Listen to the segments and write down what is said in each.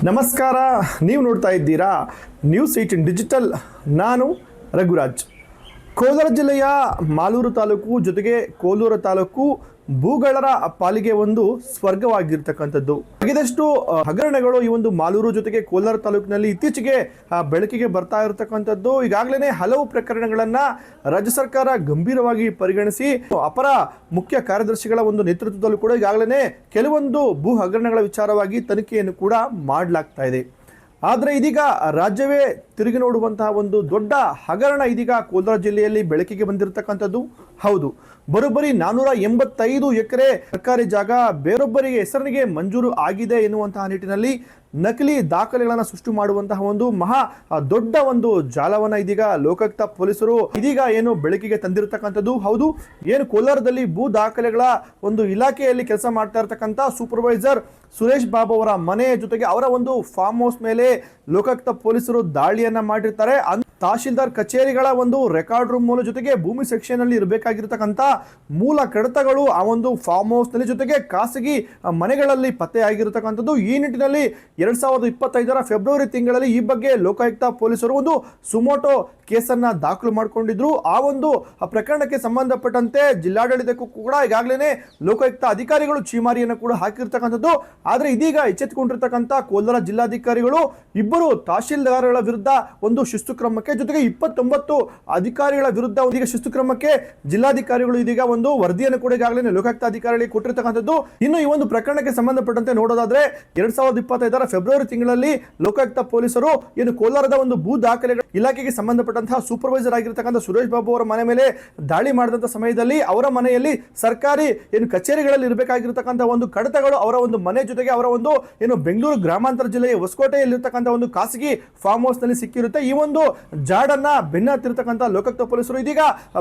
ನಮಸ್ಕಾರ, ನೀವು ನೋಡ್ತಾ ಇದ್ದೀರಾ ನ್ಯೂಸ್ 18 ಡಿಜಿಟಲ್. ನಾನು ರಘುರಾಜ್. ಕೋಲಾರ ಜಿಲ್ಲೆಯ ಮಾಲೂರು ತಾಲೂಕು ಜೊತೆಗೆ ಕೋಲೂರು ತಾಲೂಕು ಭೂಗಳರ ಪಾಲಿಗೆ ಒಂದು ಸ್ವರ್ಗವಾಗಿರ್ತಕ್ಕಂಥದ್ದು. ಆಗಿದಷ್ಟು ಹಗರಣಗಳು ಈ ಒಂದು ಮಾಲೂರು ಜೊತೆಗೆ ಕೋಲಾರ ತಾಲೂಕಿನಲ್ಲಿ ಇತ್ತೀಚೆಗೆ ಬೆಳಕಿಗೆ ಬರ್ತಾ ಇರತಕ್ಕಂಥದ್ದು. ಈಗಾಗಲೇ ಹಲವು ಪ್ರಕರಣಗಳನ್ನ ರಾಜ್ಯ ಸರ್ಕಾರ ಗಂಭೀರವಾಗಿ ಪರಿಗಣಿಸಿ ಅಪರ ಮುಖ್ಯ ಕಾರ್ಯದರ್ಶಿಗಳ ಒಂದು ನೇತೃತ್ವದಲ್ಲೂ ಕೂಡ ಈಗಾಗಲೇ ಕೆಲವೊಂದು ಭೂ ಹಗರಣಗಳ ವಿಚಾರವಾಗಿ ತನಿಖೆಯನ್ನು ಕೂಡ ಮಾಡಲಾಗ್ತಾ ಇದೆ. ಆದರೆ ಇದೀಗ ರಾಜ್ಯವೇ ತಿರುಗಿ ನೋಡುವಂತಹ ಒಂದು ದೊಡ್ಡ ಹಗರಣ ಇದೀಗ ಕೋಲಾರ ಜಿಲ್ಲೆಯಲ್ಲಿ ಬೆಳಕಿಗೆ ಬಂದಿರತಕ್ಕಂಥದ್ದು. ಹೌದು, ಬರೋಬ್ಬರಿ 485 ಎಕರೆ ಸರ್ಕಾರಿ ಜಾಗ ಬೇರೊಬ್ಬರಿಗೆ ಹೆಸರಿನಿಗೆ ಮಂಜೂರು ಆಗಿದೆ ಎನ್ನುವಂತಹ ನಿಟ್ಟಿನಲ್ಲಿ ನಕಲಿ ದಾಖಲೆಗಳನ್ನು ಸೃಷ್ಟಿ ಮಾಡುವಂತಹ ಒಂದು ಮಹಾ ದೊಡ್ಡ ಒಂದು ಜಾಲವನ್ನ ಇದೀಗ ಲೋಕಾಯುಕ್ತ ಪೊಲೀಸರು ಇದೀಗ ಏನು ಬೆಳಕಿಗೆ ತಂದಿರತಕ್ಕಂಥದ್ದು. ಹೌದು, ಏನು ಕೋಲಾರದಲ್ಲಿ ಭೂ ದಾಖಲೆಗಳ ಒಂದು ಇಲಾಖೆಯಲ್ಲಿ ಕೆಲಸ ಮಾಡ್ತಾ ಇರತಕ್ಕಂಥ ಸೂಪರ್ವೈಸರ್ ಸುರೇಶ್ ಬಾಬು ಅವರ ಮನೆ ಜೊತೆಗೆ ಅವರ ಒಂದು ಫಾರ್ಮ್ ಹೌಸ್ ಮೇಲೆ ಲೋಕಾಯುಕ್ತ ಪೊಲೀಸರು ದಾಳಿಯನ್ನ ಮಾಡಿರ್ತಾರೆ. ತಹಶೀಲ್ದಾರ್ ಕಚೇರಿಗಳ ಒಂದು ರೆಕಾರ್ಡ್ ರೂಮ್ ಮೂಲ ಜೊತೆಗೆ ಭೂಮಿ ಸೆಕ್ಷನ್ ಅಲ್ಲಿ ಇರಬೇಕಾಗಿರ್ತಕ್ಕಂಥ ಮೂಲ ಕಡತಗಳು ಆ ಒಂದು ಫಾರ್ಮ್ ಹೌಸ್ ನಲ್ಲಿ ಜೊತೆಗೆ ಖಾಸಗಿ ಮನೆಗಳಲ್ಲಿ ಪತ್ತೆಯಾಗಿರತಕ್ಕಂಥದ್ದು. ಈ ನಿಟ್ಟಿನಲ್ಲಿ 2025 ಫೆಬ್ರವರಿ ತಿಂಗಳಲ್ಲಿ ಈ ಬಗ್ಗೆ ಲೋಕಾಯುಕ್ತ ಪೊಲೀಸರು ಒಂದು ಸುಮೋಟೋ ಕೇಸನ್ನ ದಾಖಲು ಮಾಡಿಕೊಂಡಿದ್ರು. ಆ ಒಂದು ಪ್ರಕರಣಕ್ಕೆ ಸಂಬಂಧಪಟ್ಟಂತೆ ಜಿಲ್ಲಾಡಳಿತಕ್ಕೂ ಕೂಡ ಈಗಾಗಲೇ ಲೋಕಾಯುಕ್ತ ಅಧಿಕಾರಿಗಳು ಚೀಮಾರಿಯನ್ನು ಕೂಡ ಹಾಕಿರ್ತಕ್ಕಂಥದ್ದು. ಆದರೆ ಇದೀಗ ಎಚ್ಚೆತ್ತುಕೊಂಡಿರ್ತಕ್ಕಂಥ ಕೋಲಾರ ಜಿಲ್ಲಾಧಿಕಾರಿಗಳು ಇಬ್ಬರು ತಹಶೀಲ್ದಾರ್ಗಳ ವಿರುದ್ಧ ಒಂದು ಶಿಸ್ತು ಕ್ರಮಕ್ಕೆ ಜೊತೆಗೆ 29 ಅಧಿಕಾರಿಗಳ ವಿರುದ್ಧ ಇದೀಗ ಶಿಸ್ತು ಕ್ರಮಕ್ಕೆ ಜಿಲ್ಲಾಧಿಕಾರಿಗಳು ಇದೀಗ ಒಂದು ವರದಿಯನ್ನು ಕೂಡ ಈಗಾಗಲೇ ಲೋಕಾಯುಕ್ತ ಅಧಿಕಾರಿಗಳಿಗೆ ಕೊಟ್ಟಿರ್ತಕ್ಕಂಥದ್ದು. ಇನ್ನು ಈ ಒಂದು ಪ್ರಕರಣಕ್ಕೆ ಸಂಬಂಧಪಟ್ಟಂತೆ ನೋಡೋದಾದ್ರೆ 2025 ಫೆಬ್ರವರಿ ತಿಂಗಳಲ್ಲಿ ಲೋಕಾಯುಕ್ತ ಪೊಲೀಸರು ಏನು ಕೋಲಾರದ ಒಂದು ಭೂ ದಾಖಲೆಗಳ ಇಲಾಖೆಗೆ ಸಂಬಂಧಪಟ್ಟಂತಹ ಸೂಪರ್ವೈಸರ್ ಆಗಿರ್ತಕ್ಕಂಥ ಸುರೇಶ್ ಬಾಬು ಅವರ ಮನೆ ಮೇಲೆ ದಾಳಿ ಮಾಡಿದಂತ ಸಮಯದಲ್ಲಿ ಅವರ ಮನೆಯಲ್ಲಿ ಸರ್ಕಾರಿ ಏನು ಕಚೇರಿಗಳಲ್ಲಿ ಇರಬೇಕಾಗಿರ್ತಕ್ಕಂಥ ಒಂದು ಕಡತಗಳು ಅವರ ಒಂದು ಮನೆ ಜೊತೆಗೆ ಅವರ ಒಂದು ಏನು ಬೆಂಗಳೂರು ಗ್ರಾಮಾಂತರ ಜಿಲ್ಲೆಯ ಹೊಸಕೋಟೆಯಲ್ಲಿರ್ತಕ್ಕಂಥ ಒಂದು ಖಾಸಗಿ ಫಾರ್ಮ್ ಹೌಸ್ ನಲ್ಲಿ ಸಿಕ್ಕಿರುತ್ತೆ. ಈ ಒಂದು ಜಾಡನ್ನ ಬೆನ್ನತ್ತಿರ್ತಕ್ಕಂಥ ಲೋಕಾಯುಕ್ತ ಪೊಲೀಸರು ಇದೀಗ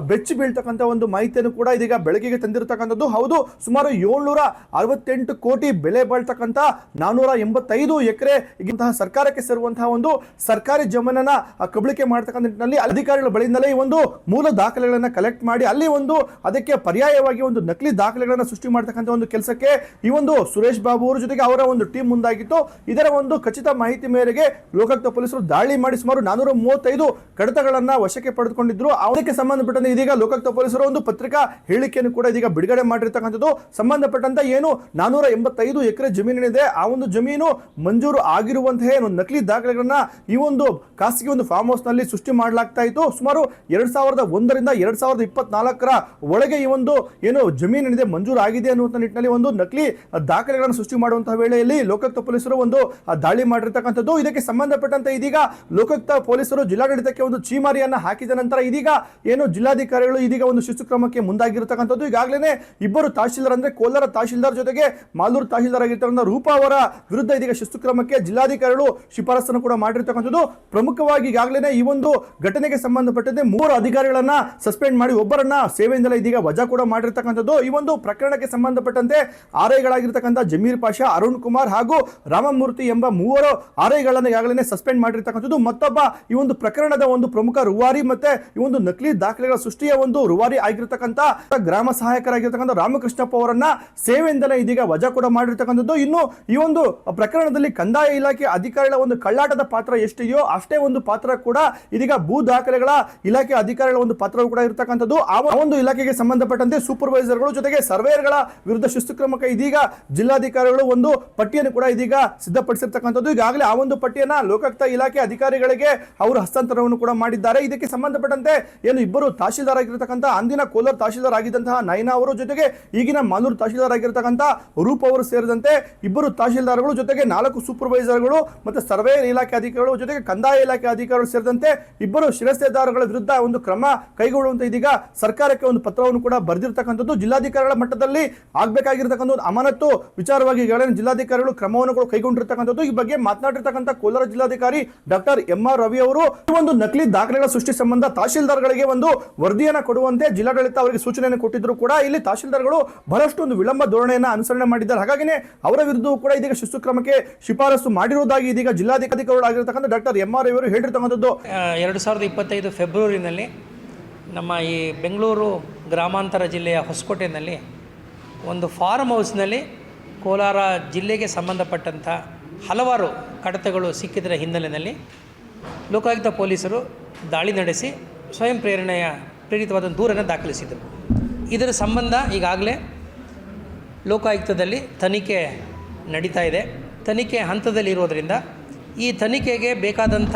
ಬೆಚ್ಚಿ ಬೀಳ್ತಕ್ಕಂಥ ಒಂದು ಮಾಹಿತಿಯನ್ನು ಕೂಡ ಇದೀಗ ಬೆಳಕಿಗೆ ತಂದಿರತಕ್ಕಂಥದ್ದು. ಹೌದು, ಸುಮಾರು 768 ಕೋಟಿ ಬೆಲೆ ಬಾಳ್ತಕ್ಕಂಥ 485 ಎಕರೆ ಇಂತಹ ಸರ್ಕಾರಕ್ಕೆ ಸೇರುವಂತಹ ಒಂದು ಸರ್ಕಾರಿ ಜಮೀನನ್ನ ಕಬಳಿಕೆ ಮಾಡತಕ್ಕಂಥ ನಿಟ್ಟಿನಲ್ಲಿ ಅಧಿಕಾರಿಗಳ ಬಳಿಯಿಂದಲೇ ಈ ಒಂದು ಮೂಲ ದಾಖಲೆಗಳನ್ನ ಕಲೆಕ್ಟ್ ಮಾಡಿ ಅಲ್ಲಿ ಒಂದು ಅದಕ್ಕೆ ಪರ್ಯಾಯವಾಗಿ ಒಂದು ನಕಲಿ ದಾಖಲೆಗಳನ್ನ ಸೃಷ್ಟಿ ಮಾಡತಕ್ಕಂಥ ಒಂದು ಕೆಲಸಕ್ಕೆ ಈ ಒಂದು ಸುರೇಶ್ ಬಾಬು ಅವರ ಜೊತೆಗೆ ಅವರ ಒಂದು ಟೀಮ್ ಮುಂದಾಗಿತ್ತು. ಇದರ ಒಂದು ಖಚಿತ ಮಾಹಿತಿ ಮೇರೆಗೆ ಲೋಕಾಯುಕ್ತ ಪೊಲೀಸರು ದಾಳಿ ಮಾಡಿ ಸುಮಾರು 435 ಕಡತಗಳನ್ನ ವಶಕ್ಕೆ ಪಡೆದುಕೊಂಡಿದ್ರು. ಅದಕ್ಕೆ ಸಂಬಂಧಪಟ್ಟಂತೆ ಇದೀಗ ಲೋಕಾಯುಕ್ತ ಪೊಲೀಸರು ಒಂದು ಪತ್ರಿಕಾ ಹೇಳಿಕೆಯನ್ನು ಕೂಡ ಇದೀಗ ಬಿಡುಗಡೆ ಮಾಡಿರ್ತಕ್ಕಂಥದ್ದು. ಸಂಬಂಧಪಟ್ಟಂತ ಏನು 485 ಎಕರೆ ಜಮೀನಿದೆ, ಆ ಒಂದು ಜಮೀನು ಮಂಜೂರು ಆಗಿರುವಂತಹ ಏನು ನಕಲಿ ದಾಖಲೆಗಳನ್ನ ಈ ಒಂದು ಖಾಸಗಿ ಒಂದು ಫಾರ್ಮ್ ಹೌಸ್ ನಲ್ಲಿ ಸೃಷ್ಟಿ ಮಾಡಲಾಗ್ತಾ ಇತ್ತು. ಸುಮಾರು 2001 ರಿಂದ 2024 ಒಳಗೆ ಈ ಒಂದು ಏನು ಜಮೀನಿದೆ ಮಂಜೂರು ಆಗಿದೆ ಅನ್ನುವಂಥ ನಿಟ್ಟಿನಲ್ಲಿ ಒಂದು ನಕಲಿ ದಾಖಲೆಗಳನ್ನು ಸೃಷ್ಟಿ ಮಾಡುವಂತಹ ವೇಳೆಯಲ್ಲಿ ಲೋಕಾಯುಕ್ತ ಪೊಲೀಸರು ಒಂದು ದಾಳಿ ಮಾಡಿರ್ತಕ್ಕಂಥದ್ದು. ಇದಕ್ಕೆ ಸಂಬಂಧಪಟ್ಟಂತೆ ಇದೀಗ ಲೋಕಾಯುಕ್ತ ಪೊಲೀಸರು ಜಿಲ್ಲಾಡಳಿತಕ್ಕೆ ಒಂದು ಚೀಮಾರಿಯನ್ನ ಹಾಕಿದ ನಂತರ ಇದೀಗ ಏನು ಜಿಲ್ಲಾಧಿಕಾರಿಗಳು ಇದೀಗ ಒಂದು ಶಿಸ್ತು ಕ್ರಮಕ್ಕೆ ಮುಂದಾಗಿರತಕ್ಕಂಥದ್ದು. ಈಗಾಗಲೇ ಇಬ್ಬರು ತಹಶೀಲ್ದಾರ್ ಅಂದ್ರೆ ಕೋಲಾರ ತಹಶೀಲ್ದಾರ್ ಜೊತೆಗೆ ಮಾಲೂರು ತಹಶೀಲ್ದಾರ್ ಆಗಿರ್ತಕ್ಕಂಥ ರೂಪಾ ಅವರ ವಿರುದ್ಧ ಇದೀಗ ಶಿಸ್ತು ಕ್ರಮಕ್ಕೆ ಜಿಲ್ಲಾಧಿಕಾರಿಗಳು ಶಿಫಾರಸನ್ನು ಕೂಡ ಮಾಡಿರ್ತಕ್ಕಂಥದ್ದು. ಪ್ರಮುಖವಾಗಿ ಈಗಾಗಲೇ ಈ ಒಂದು ಘಟನೆಗೆ ಸಂಬಂಧಪಟ್ಟಂತೆ 3 ಅಧಿಕಾರಿಗಳನ್ನ ಸಸ್ಪೆಂಡ್ ಮಾಡಿ ಒಬ್ಬರನ್ನ ಸೇವೆಯಿಂದಲೇ ಇದೀಗ ವಜಾ ಕೂಡ ಮಾಡಿರ್ತಕ್ಕಂಥದ್ದು. ಈ ಒಂದು ಪ್ರಕರಣಕ್ಕೆ ಸಂಬಂಧಪಟ್ಟಂತೆ ಆರ್ಐಗಳಾಗಿರ್ತಕ್ಕಂಥ ಜಮೀರ್ ಪಾಷಾ, ಅರುಣ್ ಕುಮಾರ್ ಹಾಗೂ ರಾಮಮೂರ್ತಿ ಎಂಬ 3 ಆರ್ಐಗಳನ್ನ ಈಗಾಗಲೇ ಸಸ್ಪೆಂಡ್ ಮಾಡಿರ್ತಕ್ಕಂಥದ್ದು. ಮತ್ತೊಬ್ಬ ಈ ಒಂದು ಪ್ರಕರಣದ ಒಂದು ಪ್ರಮುಖ ರೂವಾರಿ ಮತ್ತೆ ಈ ಒಂದು ನಕಲಿ ದಾಖಲೆಗಳ ಸೃಷ್ಟಿಯ ಒಂದು ರೂವಾರಿ ಆಗಿರ್ತಕ್ಕಂಥ ಗ್ರಾಮ ಸಹಾಯಕರಾಗಿರ್ತಕ್ಕಂಥ ರಾಮಕೃಷ್ಣಪ್ಪ ಅವರನ್ನ ಸೇವೆಯಿಂದಲೇ ಇದೀಗ ವಜಾ ಕೂಡ ಮಾಡಿರ್ತಕ್ಕಂಥದ್ದು. ಇನ್ನು ಈ ಒಂದು ಪ್ರಕರಣದಲ್ಲಿ ಕಂದಾಯ ಇಲಾಖೆ ಅಧಿಕಾರಿಗಳ ಒಂದು ಕಳ್ಳಾಟದ ಪಾತ್ರ ಎಷ್ಟಿದೆಯೋ ಅಷ್ಟೇ ಒಂದು ಪಾತ್ರ ಕೂಡ ಇದೀಗ ಭೂ ದಾಖಲೆಗಳ ಇಲಾಖೆ ಅಧಿಕಾರಿಗಳ ಒಂದು ಪಾತ್ರವು ಕೂಡ ಇರತಕ್ಕಂಥದ್ದು. ಆ ಒಂದು ಇಲಾಖೆಗೆ ಸಂಬಂಧಪಟ್ಟಂತೆ ಸೂಪರ್ವೈಸರ್ಗಳು ಜೊತೆಗೆ ಸರ್ವೇಯರ್ಗಳ ವಿರುದ್ಧ ಶಿಸ್ತು ಕ್ರಮಕ್ಕೆ ಇದೀಗ ಜಿಲ್ಲಾಧಿಕಾರಿಗಳು ಒಂದು ಪಟ್ಟಿಯನ್ನು ಕೂಡ ಇದೀಗ ಸಿದ್ಧಪಡಿಸಿರ್ತಕ್ಕಂಥದ್ದು. ಈಗಾಗಲೇ ಆ ಒಂದು ಪಟ್ಟಿಯನ್ನ ಲೋಕಾಯುಕ್ತ ಇಲಾಖೆ ಅಧಿಕಾರಿಗಳಿಗೆ ಅವರು ಹಸ್ತಾಂತರವನ್ನು ಕೂಡ ಮಾಡಿದ್ದಾರೆ. ಇದಕ್ಕೆ ಸಂಬಂಧಪಟ್ಟಂತೆ ಏನು ಇಬ್ಬರು ತಹಶೀಲ್ದಾರ್ ಆಗಿರತಕ್ಕಂಥ ಅಂದಿನ ಕೋಲಾರ ತಹಶೀಲ್ದಾರ್ ಆಗಿದ್ದಂತಹ ನಯನಾ ಅವರು ಜೊತೆಗೆ ಈಗಿನ ಮಾಲೂರು ತಹಶೀಲ್ದಾರ್ ಆಗಿರತಕ್ಕಂಥ ರೂಪ್ ಅವರು ಸೇರಿದಂತೆ ಇಬ್ಬರು ತಹಶೀಲ್ದಾರ್ಗಳು ಜೊತೆಗೆ 4 ಸೂಪರ್ವೈಸರ್ಗಳು ಮತ್ತೆ ಸರ್ವೇಯರ್ ಇಲಾಖೆ ಅಧಿಕಾರಿಗಳು ಜೊತೆಗೆ ಕಂದಾಯ ಇಲಾಖೆ ಅಧಿಕಾರಿಗಳು ಸೇರಿದಂತೆ ಇಬ್ಬರು ಶಿರಸ್ತೇದಾರಗಳ ವಿರುದ್ಧ ಒಂದು ಕ್ರಮ ಕೈಗೊಳ್ಳುವಂತ ಇದೀಗ ಸರ್ಕಾರಕ್ಕೆ ಒಂದು ಪತ್ರವನ್ನು ಕೂಡ ಬರೆದಿರ್ತಕ್ಕಂಥದ್ದು. ಜಿಲ್ಲಾಧಿಕಾರಿಗಳ ಮಟ್ಟದಲ್ಲಿ ಆಗಬೇಕಾಗಿರ್ತಕ್ಕಂಥ ಒಂದು ಅಮಾನತು ವಿಚಾರವಾಗಿ ಈಗಾಗಲೇ ಜಿಲ್ಲಾಧಿಕಾರಿಗಳು ಕ್ರಮವನ್ನು ಕೂಡ ಕೈಗೊಂಡಿರ್ತಕ್ಕಂಥದ್ದು. ಈ ಬಗ್ಗೆ ಮಾತನಾಡಿರ್ತಕ್ಕಂಥ ಕೋಲಾರ ಜಿಲ್ಲಾಧಿಕಾರಿ ಡಾಕ್ಟರ್ MR ರವಿ ಅವರು ಒಂದು ನಕಲಿ ದಾಖಲೆಗಳ ಸೃಷ್ಟಿ ಸಂಬಂಧ ತಹಶೀಲ್ದಾರ್ಗಳಿಗೆ ಒಂದು ವರದಿಯನ್ನು ಕೊಡುವಂತೆ ಜಿಲ್ಲಾಡಳಿತ ಅವರಿಗೆ ಸೂಚನೆಯನ್ನು ಕೊಟ್ಟಿದ್ರು ಕೂಡ ಇಲ್ಲಿ ತಹಶೀಲ್ದಾರ್ಗಳು ಬಹಳಷ್ಟು ಒಂದು ವಿಳಂಬ ಧೋರಣೆಯನ್ನು ಅನುಸರಣೆ ಮಾಡಿದ್ದಾರೆ. ಹಾಗಾಗಿ ಅವರ ವಿರುದ್ಧವೂ ಕೂಡ ಇದೀಗ ಶಿಸ್ತು ಕ್ರಮಕ್ಕೆ ಶಿಫಾರಸು ಮಾಡಿರುವುದಾಗಿ ಇದೀಗ ಜಿಲ್ಲಾಧಿಕಾರಿಗಳು ಆಗಿರತಕ್ಕಂಥ ಡಾಕ್ಟರ್ MR ರವಿ ಅವರು ಹೇಳಿರ್ತಕ್ಕಂಥದ್ದು. 2025 ಫೆಬ್ರವರಿನಲ್ಲಿ ನಮ್ಮ ಈ ಬೆಂಗಳೂರು ಗ್ರಾಮಾಂತರ ಜಿಲ್ಲೆಯ ಹೊಸಕೋಟೆಯಲ್ಲಿ ಒಂದು ಫಾರ್ಮ್ ಹೌಸ್ನಲ್ಲಿ ಕೋಲಾರ ಜಿಲ್ಲೆಗೆ ಸಂಬಂಧಪಟ್ಟಂಥ ಹಲವಾರು ಕಡತಗಳು ಸಿಕ್ಕಿದರ ಹಿನ್ನೆಲೆಯಲ್ಲಿ ಲೋಕಾಯುಕ್ತ ಪೊಲೀಸರು ದಾಳಿ ನಡೆಸಿ ಸ್ವಯಂ ಪ್ರೇರಿತವಾದ ದೂರನ್ನು ದಾಖಲಿಸಿದರು. ಇದರ ಸಂಬಂಧ ಈಗಾಗಲೇ ಲೋಕಾಯುಕ್ತದಲ್ಲಿ ತನಿಖೆ ನಡೀತಾ ಇದೆ. ತನಿಖೆ ಹಂತದಲ್ಲಿರೋದರಿಂದ ಈ ತನಿಖೆಗೆ ಬೇಕಾದಂಥ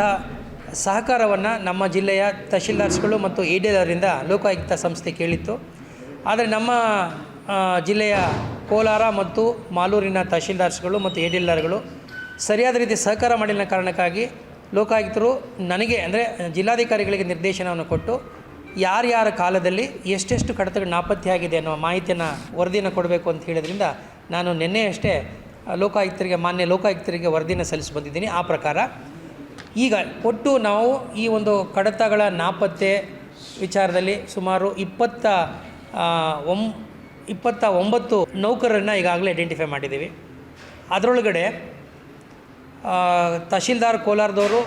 ಸಹಕಾರವನ್ನು ನಮ್ಮ ಜಿಲ್ಲೆಯ ತಹಶೀಲ್ದಾರ್ಸ್ಗಳು ಮತ್ತು ADLರಿಂದ ಲೋಕಾಯುಕ್ತ ಸಂಸ್ಥೆ ಕೇಳಿತ್ತು. ಆದರೆ ನಮ್ಮ ಜಿಲ್ಲೆಯ ಕೋಲಾರ ಮತ್ತು ಮಾಲೂರಿನ ತಹಶೀಲ್ದಾರ್ಸ್ಗಳು ಮತ್ತು ADLRಗಳು ಸರಿಯಾದ ರೀತಿ ಸಹಕಾರ ಮಾಡಿದ ಕಾರಣಕ್ಕಾಗಿ ಲೋಕಾಯುಕ್ತರು ನನಗೆ ಅಂದರೆ ಜಿಲ್ಲಾಧಿಕಾರಿಗಳಿಗೆ ನಿರ್ದೇಶನವನ್ನು ಕೊಟ್ಟು ಯಾರ್ಯಾರ ಕಾಲದಲ್ಲಿ ಎಷ್ಟೆಷ್ಟು ಕಡತಗಳು ನಾಪತ್ತೆಯಾಗಿದೆ ಅನ್ನೋ ಮಾಹಿತಿಯನ್ನು ವರದಿಯನ್ನು ಕೊಡಬೇಕು ಅಂತ ಹೇಳಿದ್ರಿಂದ ನಾನು ನಿನ್ನೆಯಷ್ಟೇ ಮಾನ್ಯ ಲೋಕಾಯುಕ್ತರಿಗೆ ವರದಿಯನ್ನು ಸಲ್ಲಿಸಿ ಬಂದಿದ್ದೀನಿ. ಆ ಪ್ರಕಾರ ಈಗ ಒಟ್ಟು ನಾವು ಈ ಒಂದು ಕಡತಗಳ ನಾಪತ್ತೆ ವಿಚಾರದಲ್ಲಿ ಸುಮಾರು 29 ನೌಕರರನ್ನು ಈಗಾಗಲೇ ಐಡೆಂಟಿಫೈ ಮಾಡಿದ್ದೀವಿ. ಅದರೊಳಗಡೆ ತಹಶೀಲ್ದಾರ್ ಕೋಲಾರದವರು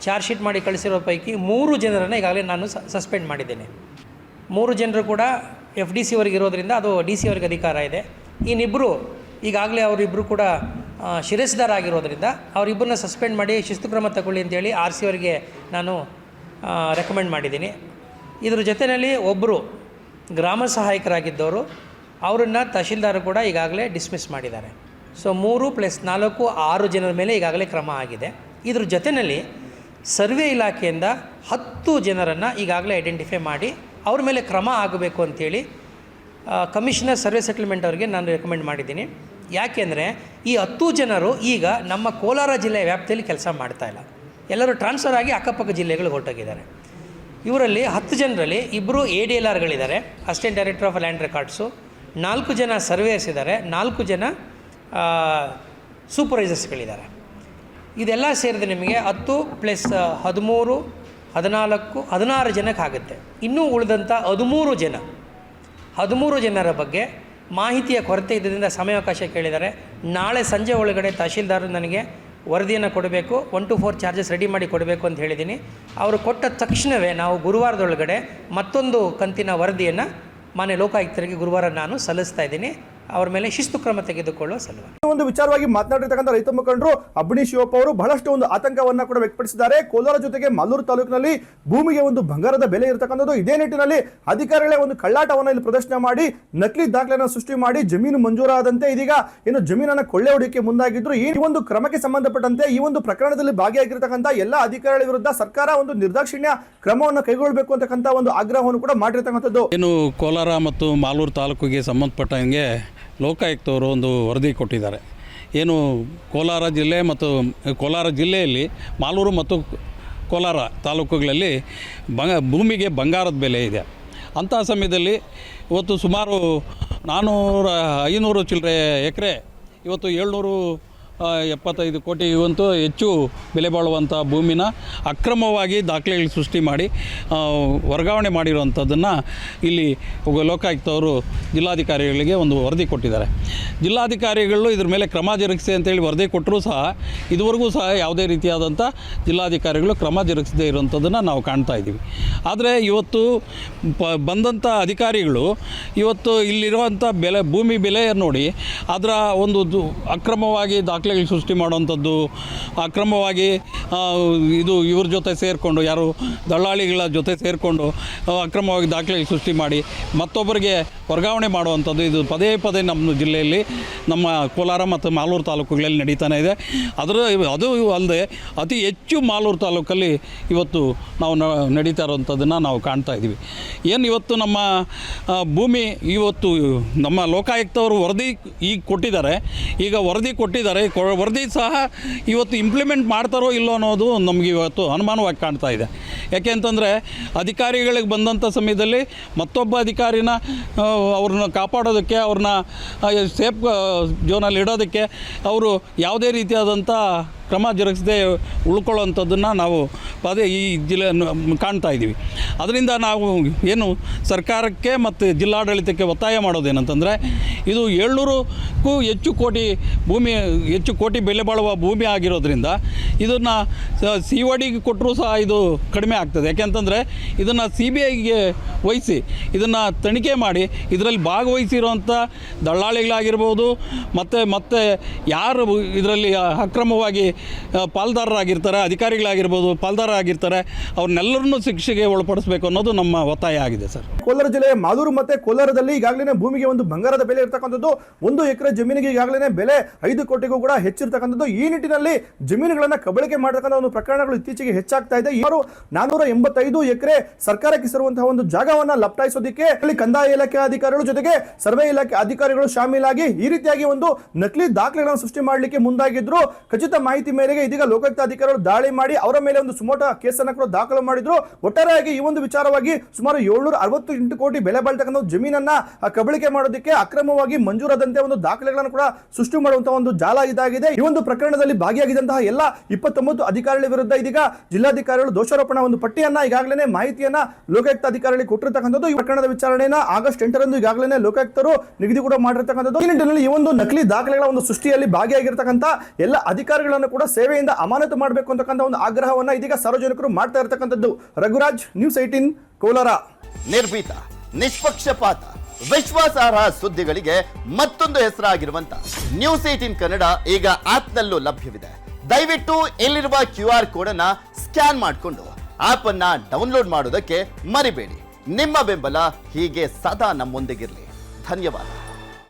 ಚಾರ್ಜ್ ಶೀಟ್ ಮಾಡಿ ಕಳಿಸಿರೋ ಪೈಕಿ 3 ಜನರನ್ನು ಈಗಾಗಲೇ ನಾನು ಸಸ್ಪೆಂಡ್ ಮಾಡಿದ್ದೇನೆ. 3 ಜನರು ಕೂಡ FDC ಅವರಿಗೆ ಇರೋದರಿಂದ ಅದು DC ಅವರಿಗೆ ಅಧಿಕಾರ ಇದೆ. ಇನ್ನಿಬ್ಬರು ಈಗಾಗಲೇ ಅವರಿಬ್ಬರು ಕೂಡ ಶಿರಸ್ದಾರ್ ಆಗಿರೋದರಿಂದ ಅವರಿಬ್ಬರನ್ನ ಸಸ್ಪೆಂಡ್ ಮಾಡಿ ಶಿಸ್ತು ಕ್ರಮ ತಗೊಳ್ಳಿ ಅಂತೇಳಿ RC ಅವರಿಗೆ ನಾನು ರೆಕಮೆಂಡ್ ಮಾಡಿದ್ದೀನಿ. ಇದ್ರ ಜೊತೆಯಲ್ಲಿ ಒಬ್ಬರು ಗ್ರಾಮ ಸಹಾಯಕರಾಗಿದ್ದವರು ಅವರನ್ನು ತಹಶೀಲ್ದಾರ್ ಕೂಡ ಈಗಾಗಲೇ ಡಿಸ್ಮಿಸ್ ಮಾಡಿದ್ದಾರೆ. ಸೊ 3 + 4 6 ಜನರ ಮೇಲೆ ಈಗಾಗಲೇ ಕ್ರಮ ಆಗಿದೆ. ಇದ್ರ ಜೊತೆಯಲ್ಲಿ ಸರ್ವೆ ಇಲಾಖೆಯಿಂದ 10 ಜನರನ್ನು ಈಗಾಗಲೇ ಐಡೆಂಟಿಫೈ ಮಾಡಿ ಅವ್ರ ಮೇಲೆ ಕ್ರಮ ಆಗಬೇಕು ಅಂಥೇಳಿ ಕಮಿಷನರ್ ಸರ್ವೆ ಸೆಟಲ್ಮೆಂಟ್ ಅವರಿಗೆ ನಾನು ರೆಕಮೆಂಡ್ ಮಾಡಿದ್ದೀನಿ. ಯಾಕೆಂದರೆ ಈ 10 ಜನರು ಈಗ ನಮ್ಮ ಕೋಲಾರ ಜಿಲ್ಲೆಯ ವ್ಯಾಪ್ತಿಯಲ್ಲಿ ಕೆಲಸ ಮಾಡ್ತಾಯಿಲ್ಲ, ಎಲ್ಲರೂ ಟ್ರಾನ್ಸ್ಫರ್ ಆಗಿ ಅಕ್ಕಪಕ್ಕ ಜಿಲ್ಲೆಗಳಿಗೆ ಹೊರಟೋಗಿದ್ದಾರೆ. ಇವರಲ್ಲಿ 10 ಜನರಲ್ಲಿ 2 ADLRಗಳಿದ್ದಾರೆ, assistant director of land records, 4 ಜನ ಸರ್ವೇಯರ್ಸ್ ಇದ್ದಾರೆ, 4 ಜನ ಸೂಪರ್ವೈಸರ್ಸ್ಗಳಿದ್ದಾರೆ. ಇದೆಲ್ಲ ಸೇರಿದ್ರೆ ನಿಮಗೆ 10 + 13 14 16 ಜನಕ್ಕೆ ಆಗುತ್ತೆ. ಇನ್ನೂ ಉಳಿದಂಥ 13 ಜನರ ಬಗ್ಗೆ ಮಾಹಿತಿಯ ಕೊರತೆ ಇದ್ದರಿಂದ ಸಮಯಾವಕಾಶ ಕೇಳಿದ್ದಾರೆ. ನಾಳೆ ಸಂಜೆ ಒಳಗಡೆ ತಹಶೀಲ್ದಾರರು ನನಗೆ ವರದಿಯನ್ನು ಕೊಡಬೇಕು, 1 to 4 ಚಾರ್ಜಸ್ ರೆಡಿ ಮಾಡಿ ಕೊಡಬೇಕು ಅಂತ ಹೇಳಿದ್ದೀನಿ. ಅವರು ಕೊಟ್ಟ ತಕ್ಷಣವೇ ನಾವು ಗುರುವಾರದೊಳಗಡೆ ಮತ್ತೊಂದು ಕಂತಿನ ವರದಿಯನ್ನು ಮಾನ್ಯ ಲೋಕಾಯುಕ್ತರಿಗೆ ಗುರುವಾರ ನಾನು ಸಲ್ಲಿಸ್ತಾ ಇದ್ದೀನಿ, ಅವರ ಮೇಲೆ ಶಿಸ್ತು ಕ್ರಮ ತೆಗೆದುಕೊಳ್ಳುವ ಸಲುವಾಗಿ. ಒಂದು ವಿಚಾರವಾಗಿ ಮಾತನಾಡಿರ್ತಕ್ಕಂಥ ರೈತ ಮುಖಂಡರು ಅಬ್ಣಿ ಶಿವಪ್ಪ ಅವರು ಬಹಳಷ್ಟು ಒಂದು ಆತಂಕವನ್ನ ಕೂಡ ವ್ಯಕ್ತಪಡಿಸಿದ್ದಾರೆ. ಕೋಲಾರ ಜೊತೆಗೆ ಮಾಲೂರು ತಾಲೂಕಿನಲ್ಲಿ ಭೂಮಿಗೆ ಒಂದು ಬಂಗಾರದ ಬೆಲೆ ಇರತಕ್ಕಂಥದ್ದು. ಇದೇ ನಿಟ್ಟಿನಲ್ಲಿ ಅಧಿಕಾರಿಗಳೇ ಒಂದು ಕಳ್ಳಾಟವನ್ನು ಇಲ್ಲಿ ಪ್ರದರ್ಶನ ಮಾಡಿ ನಕಲಿ ದಾಖಲೆಯನ್ನು ಸೃಷ್ಟಿ ಮಾಡಿ ಜಮೀನು ಮಂಜೂರಾದಂತೆ ಇದೀಗ ಏನು ಜಮೀನನ್ನ ಕೊಳ್ಳೆ ಹೊಡಿಯಕ್ಕೆ ಮುಂದಾಗಿದ್ರು. ಈ ಒಂದು ಕ್ರಮಕ್ಕೆ ಸಂಬಂಧಪಟ್ಟಂತೆ ಈ ಒಂದು ಪ್ರಕರಣದಲ್ಲಿ ಭಾಗಿಯಾಗಿರ್ತಕ್ಕಂಥ ಎಲ್ಲ ಅಧಿಕಾರಿಗಳ ವಿರುದ್ಧ ಸರ್ಕಾರ ಒಂದು ನಿರ್ದಾಕ್ಷಿಣ್ಯ ಕ್ರಮವನ್ನು ಕೈಗೊಳ್ಳಬೇಕು ಅಂತಕ್ಕಂಥ ಒಂದು ಆಗ್ರಹವನ್ನು ಕೂಡ ಮಾಡಿರ್ತಕ್ಕಂಥದ್ದು. ಏನು ಕೋಲಾರ ಮತ್ತು ಮಾಲೂರು ತಾಲೂಕಿಗೆ ಸಂಬಂಧಪಟ್ಟಂಗೆ ಲೋಕಾಯುಕ್ತವರು ಒಂದು ವರದಿ ಕೊಟ್ಟಿದ್ದಾರೆ. ಏನು ಕೋಲಾರ ಜಿಲ್ಲೆ ಮತ್ತು ಕೋಲಾರ ಜಿಲ್ಲೆಯಲ್ಲಿ ಮಾಲೂರು ಮತ್ತು ಕೋಲಾರ ತಾಲೂಕುಗಳಲ್ಲಿ ಭೂಮಿಗೆ ಬಂಗಾರದ ಬೆಲೆ ಇದೆ. ಅಂತಹ ಸಮಯದಲ್ಲಿ ಇವತ್ತು ಸುಮಾರು 500 ಚಿಲ್ಲರೆ ಎಕರೆ ಇವತ್ತು 775 ಕೋಟಿಗಿಂತೂ ಹೆಚ್ಚು ಬೆಲೆ ಬಾಳುವಂಥ ಭೂಮಿನ ಅಕ್ರಮವಾಗಿ ದಾಖಲೆಗಳು ಸೃಷ್ಟಿ ಮಾಡಿ ವರ್ಗಾವಣೆ ಮಾಡಿರುವಂಥದ್ದನ್ನು ಇಲ್ಲಿ ಲೋಕಾಯುಕ್ತವರು ಜಿಲ್ಲಾಧಿಕಾರಿಗಳಿಗೆ ಒಂದು ವರದಿ ಕೊಟ್ಟಿದ್ದಾರೆ. ಜಿಲ್ಲಾಧಿಕಾರಿಗಳು ಇದ್ರ ಮೇಲೆ ಕ್ರಮ ಜರುಗಿಸಿ ಅಂತೇಳಿ ವರದಿ ಕೊಟ್ಟರೂ ಸಹ ಇದುವರೆಗೂ ಸಹ ಯಾವುದೇ ರೀತಿಯಾದಂಥ ಜಿಲ್ಲಾಧಿಕಾರಿಗಳು ಕ್ರಮ ಜರುಗಿಸದೇ ಇರುವಂಥದ್ದನ್ನು ನಾವು ಕಾಣ್ತಾ ಇದ್ದೀವಿ. ಆದರೆ ಇವತ್ತು ಬಂದಂಥ ಅಧಿಕಾರಿಗಳು ಇವತ್ತು ಇಲ್ಲಿರುವಂಥ ಭೂಮಿ ಬೆಲೆ ನೋಡಿ ಅದರ ಒಂದು ಅಕ್ರಮವಾಗಿ ದಾಖಲೆಗಳು ಸೃಷ್ಟಿ ಮಾಡುವಂಥದ್ದು, ಅಕ್ರಮವಾಗಿ ಇವ್ರ ಜೊತೆ ಸೇರಿಕೊಂಡು ಯಾರು ದಳ್ಳಾಳಿಗಳ ಜೊತೆ ಸೇರಿಕೊಂಡು ಅಕ್ರಮವಾಗಿ ದಾಖಲೆ ಸೃಷ್ಟಿ ಮಾಡಿ ಮತ್ತೊಬ್ಬರಿಗೆ ವರ್ಗಾವಣೆ ಮಾಡುವಂಥದ್ದು ಇದು ಪದೇ ಪದೇ ನಮ್ಮ ಜಿಲ್ಲೆಯಲ್ಲಿ ನಮ್ಮ ಕೋಲಾರ ಮತ್ತು ಮಾಲೂರು ತಾಲೂಕುಗಳಲ್ಲಿ ನಡೀತಾನೆ ಇದೆ. ಅದು ಅಲ್ಲದೆ ಅತಿ ಹೆಚ್ಚು ಮಾಲೂರು ತಾಲೂಕಲ್ಲಿ ಇವತ್ತು ನಾವು ನಡೀತಾ ಇರೋವಂಥದ್ದನ್ನು ನಾವು ಕಾಣ್ತಾ ಇದ್ದೀವಿ. ಏನು ಇವತ್ತು ನಮ್ಮ ಭೂಮಿ ಇವತ್ತು ನಮ್ಮ ಲೋಕಾಯುಕ್ತವರು ವರದಿ ಈಗ ಕೊಟ್ಟಿದ್ದಾರೆ. ಈಗ ವರದಿ ಸಹ ಇವತ್ತು ಇಂಪ್ಲಿಮೆಂಟ್ ಮಾಡ್ತಾರೋ ಇಲ್ಲೋ ಅನ್ನೋದು ನಮಗೆ ಇವತ್ತು ಅನುಮಾನವಾಗಿ ಕಾಣ್ತಾ ಇದೆ. ಯಾಕೆ ಅಂತಂದರೆ ಅಧಿಕಾರಿಗಳಿಗೆ ಬಂದಂಥ ಸಮಯದಲ್ಲಿ ಮತ್ತೊಬ್ಬ ಅಧಿಕಾರಿನ ಅವ್ರನ್ನ ಕಾಪಾಡೋದಕ್ಕೆ, ಅವ್ರನ್ನ ಸೇಫ್ ಝೋನಲ್ಲಿ ಇಡೋದಕ್ಕೆ ಅವರು ಯಾವುದೇ ರೀತಿಯಾದಂಥ ಕ್ರಮ ಜರುಗಿಸದೆ ಉಳ್ಕೊಳ್ಳೋವಂಥದ್ದನ್ನು ನಾವು ಈ ಜಿಲ್ಲೆ ಕಾಣ್ತಾ ಇದ್ದೀವಿ. ಅದರಿಂದ ನಾವು ಏನು ಸರ್ಕಾರಕ್ಕೆ ಮತ್ತು ಜಿಲ್ಲಾಡಳಿತಕ್ಕೆ ಒತ್ತಾಯ ಮಾಡೋದೇನಂತಂದರೆ ಇದು 700ಕ್ಕೂ ಹೆಚ್ಚು ಕೋಟಿ ಬೆಲೆ ಬಾಳುವ ಭೂಮಿ ಆಗಿರೋದ್ರಿಂದ ಇದನ್ನು COD ಕೊಟ್ಟರೂ ಸಹ ಇದು ಕಡಿಮೆ ಆಗ್ತದೆ. ಯಾಕೆಂತಂದರೆ ಇದನ್ನು CBIಗೆ ವಹಿಸಿ ಇದನ್ನು ತನಿಖೆ ಮಾಡಿ ಇದರಲ್ಲಿ ಭಾಗವಹಿಸಿರುವಂಥ ದಳ್ಳಾಳಿಗಳಾಗಿರ್ಬೋದು ಮತ್ತು ಯಾರು ಇದರಲ್ಲಿ ಅಕ್ರಮವಾಗಿ ಪಾಲ್ದಾರರಾಗಿರ್ತಾರೆ, ಅಧಿಕಾರಿಗಳಾಗಿರ್ಬೋದು ಪಾಲ್ದಾರರಾಗಿರ್ತಾರೆ, ಅವ್ರನ್ನೆಲ್ಲರನ್ನೂ ಶಿಕ್ಷೆಗೆ ಒಳಪಡಿಸಬೇಕು ಅನ್ನೋದು ನಮ್ಮ ಒತ್ತಾಯ ಆಗಿದೆ ಸರ್. ಕೋಲಾರ ಜಿಲ್ಲೆಯ ಮಾಲೂರು ಮತ್ತು ಕೋಲಾರದಲ್ಲಿ ಈಗಾಗಲೇ ಭೂಮಿಗೆ ಒಂದು ಬಂಗಾರದ ಬೆಲೆ ಇರತಕ್ಕಂಥದ್ದು, 1 ಎಕರೆ ಜಮೀನಿಗೆ ಈಗಾಗಲೇ ಬೆಲೆ 5 ಕೋಟಿಗೂ ಕೂಡ ಹೆಚ್ಚಿರ್ತಕ್ಕಂಥದ್ದು. ಈ ನಿಟ್ಟಿನಲ್ಲಿ ಜಮೀನುಗಳನ್ನು ಕಬಳಿಕೆ ಮಾಡತಕ್ಕಂಥ ಒಂದು ಪ್ರಕರಣಗಳು ಇತ್ತೀಚೆಗೆ ಹೆಚ್ಚಾಗ್ತಾ ಇದೆ. ಸುಮಾರು 485 ಎಕರೆ ಸರ್ಕಾರಕ್ಕೆ ಸೇರುವಂತಹ ಒಂದು ಜಾಗವನ್ನ ಲಪ್ಟಾಯಿಸೋದಕ್ಕೆ ಇಲ್ಲಿ ಕಂದಾಯ ಇಲಾಖೆ ಅಧಿಕಾರಿಗಳು ಜೊತೆಗೆ ಸರ್ವೆ ಇಲಾಖೆ ಅಧಿಕಾರಿಗಳು ಶಾಮೀಲಾಗಿ ಈ ರೀತಿಯಾಗಿ ಒಂದು ನಕಲಿ ದಾಖಲೆಗಳನ್ನು ಸೃಷ್ಟಿ ಮಾಡಲಿಕ್ಕೆ ಮುಂದಾಗಿದ್ರು. ಖಚಿತ ಮಾಹಿತಿ ಮೇರೆಗೆ ಇದೀಗ ಲೋಕಾಯುಕ್ತ ಅಧಿಕಾರಿಗಳು ದಾಳಿ ಮಾಡಿ ಅವರ ಮೇಲೆ ಒಂದು ಸುಮೋಟೋ ಕೇಸನ್ನು ಕೂಡ ದಾಖಲು ಮಾಡಿದ್ರು. ಒಟ್ಟಾರೆಯಾಗಿ ಈ ಒಂದು ವಿಚಾರವಾಗಿ ಸುಮಾರು 768 ಕೋಟಿ ಬೆಲೆ ಬಾಳ್ತಕ್ಕಂಥ ಜಮೀನನ್ನ ಕಬಳಿಕೆ ಮಾಡೋದಕ್ಕೆ ಅಕ್ರಮವಾಗಿ ಮಂಜೂರಾದಂತೆ ಒಂದು ದಾಖಲೆಗಳನ್ನು ಕೂಡ ಸೃಷ್ಟಿ ಮಾಡುವಂತಹ ಒಂದು ಜಾಲ ಇದಾಗಿದೆ. ಈ ಒಂದು ಪ್ರಕರಣದಲ್ಲಿ ಭಾಗಿಯಾಗಿದ್ದಂತಹ ಎಲ್ಲ 29 ಅಧಿಕಾರಿಗಳ ವಿರುದ್ಧ ಇದೀಗ ಜಿಲ್ಲಾಧಿಕಾರಿಗಳು ದೋಷಾರೋಪಣಾ ಒಂದು ಪಟ್ಟಿಯನ್ನ ಈಗಾಗಲೇ ಮಾಹಿತಿಯನ್ನ ಲೋಕಾಯುಕ್ತ ಅಧಿಕಾರಿಗಳಿಗೆ ಕೊಟ್ಟಿರ್ತಕ್ಕಂಥದ್ದು. ಈ ಪ್ರಕರಣದ ವಿಚಾರಣೆಯನ್ನ ಆಗಸ್ಟ್ 8ರಂದು ಈಗಾಗಲೇ ಲೋಕಾಯುಕ್ತರು ನಿಗದಿ ಕೂಡ ಮಾಡಿರ್ತಕ್ಕಂಥದ್ದು. ಈ ನಿಟ್ಟಿನಲ್ಲಿ ಈ ಒಂದು ನಕಲಿ ದಾಖಲೆಗಳ ಒಂದು ಸೃಷ್ಟಿಯಲ್ಲಿ ಭಾಗಿಯಾಗಿರ್ತಕ್ಕಂಥ ಎಲ್ಲ ಅಧಿಕಾರಿಗಳನ್ನು ಕೂಡ ಸೇವೆಯಿಂದ ಅಮಾನತು ಮಾಡಬೇಕು ಅಂತಕ್ಕಂಥ ಒಂದು ಆಗ್ರಹವನ್ನ ಇದೀಗ ಸಾರ್ವಜನಿಕರು ಮಾಡ್ತಾ ಇರತಕ್ಕಂಥದ್ದು. ರಘುರಾಜ್, ನ್ಯೂಸ್ 18 ಕೋಲಾರ. ನಿರ್ಭೀತ, ನಿಷ್ಪಕ್ಷಪಾತ, ವಿಶ್ವಾಸಾರ್ಹ ಸುದ್ದಿಗಳಿಗೆ ಮತ್ತೊಂದು ಹೆಸರಾಗಿರುವಂತ ನ್ಯೂಸ್ 18 ಕನ್ನಡ ಈಗ ಆಪ್ನಲ್ಲೂ ಲಭ್ಯವಿದೆ. ದಯವಿಟ್ಟು ಇಲ್ಲಿರುವ QR ಕೋಡ್ ಅನ್ನ ಸ್ಕ್ಯಾನ್ ಮಾಡಿಕೊಂಡು ಆಪ್ ಅನ್ನ ಡೌನ್ಲೋಡ್ ಮಾಡೋದಕ್ಕೆ ಮರಿಬೇಡಿ. ನಿಮ್ಮ ಬೆಂಬಲ ಹೀಗೆ ಸದಾ ನಮ್ಮೊಂದಿಗಿರಲಿ. ಧನ್ಯವಾದ.